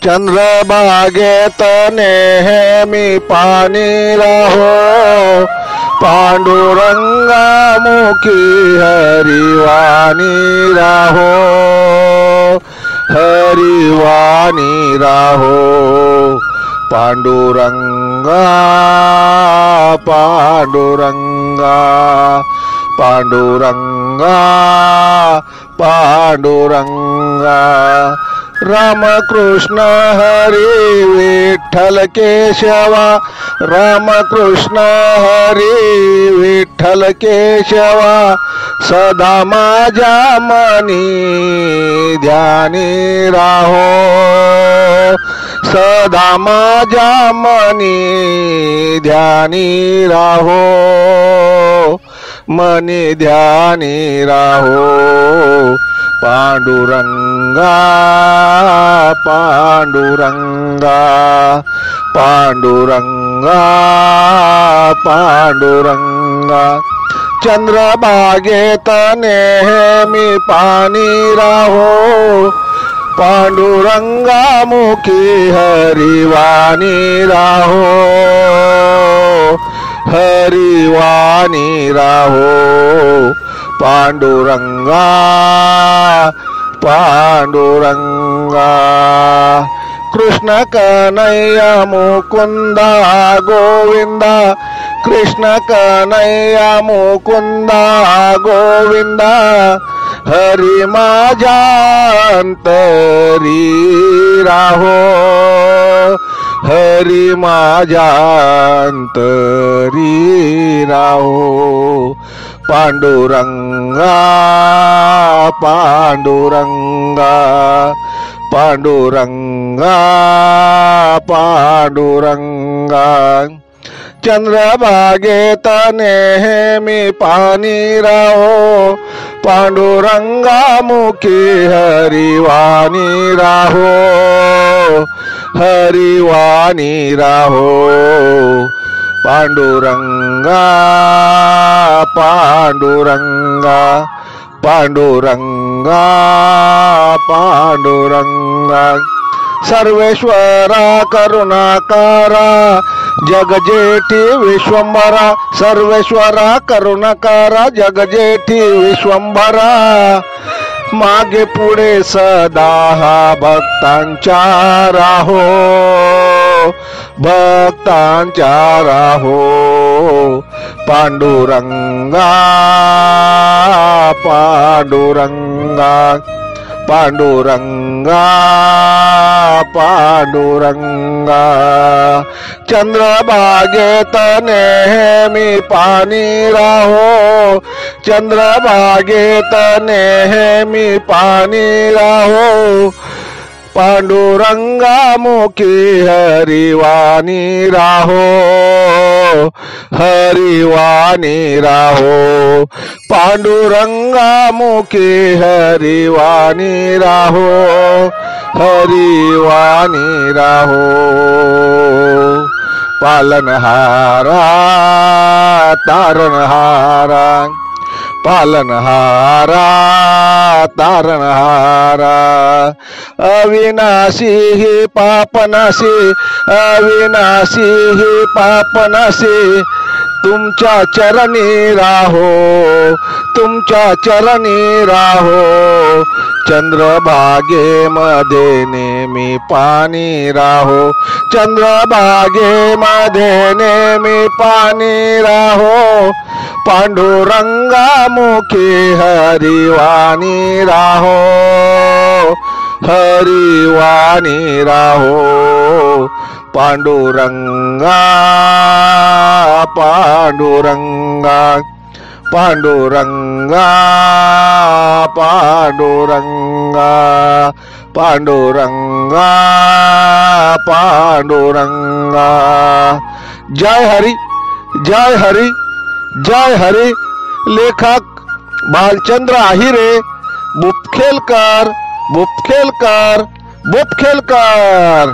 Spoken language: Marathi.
चंद्रभागेत नेहमी पाणी राहो, पांडुरंगामुखी हरिवाणी राहो, हरिवाणी राहो। पांडुरंगा पांडुरंगा पांडुरंगा पांडुरंगा। रामकृष्ण हरी विठ्ठल केशवा, रामकृष्ण हरी विठ्ठल केशवा, सदा माझ्या मनी ध्यानी राहो, सदा माझ्या मनी ध्यानी राहो, मनी ध्यानी राहो। पांडुरंगा पांडुरंगा पांडुरंगा पांडुरंगा। चंद्रभागेत नेहमी पाणी राहो, पांडुरंगामुखी हरिवाणी राहो, हरिवाणी राहो। पांडुरंगा पांडुरंगा। कृष्ण कन्हैया मुकुंदा गोविंदा, कृष्ण कन्हैया मुकुंदा गोविंदा, हरी माझ्या अंतरी राहो, हरी माझ्या अंतरी राहो। पांडुरंगा पांडुरंगा पांडुरंगा पांडुरंगा। चंद्रभागेत नेहमी पाणी राहो, पांडुरंगामुखी हरिवाणी राहो, हरिवाणी राहो। पांडुरंगा पांडुरंगा पांडुरंगा पांडुरंगा। सर्वेश्वरा करुणाकारा जगजेठी विश्वंभरा, सर्वेश्वरा करुणाकारा जगजेठी विश्वंभरा, मागे पुढे सदा भक्तांच्या राहो, भक्तांच्या राहो। पांडुरंगा पांडुरंगा पांडुरंगा पांडुरंगा। चंद्रभागेत नेहमी पाणी राहो, चंद्रभागेत नेहमी पाणी राहो, पांडुरंगामुखी हरिवाणी राहो, हरिवाणी राहो। पांडुरंगामुखी हरिवाणी राहो, हरिवाणी राहो। पालनहारा तारणहारा, पालनहारा तारणहारा, अविनाशी ही पापनाशी, अविनाशी ही पापनाशी, तुमच्या चरणी राहो, तुमच्या चरणी राहो। चंद्रभागेमध्ये नेहमी पाणी राहो, चंद्रभागेमध्ये नेहमी पाणी राहो, पांडुरंगामुखी हरिवाणी राहो, हरिवाणी राहो। पांडुरंगा पांडुरंगा पांडुरंगा पांडुरंगा पांडुरंगा पांडुरंगा। जय हरी जय हरी जय हरी। लेखक भालचंद्र आहिरे, बुपखेलकर बुपखेलकर बुपखेलकर।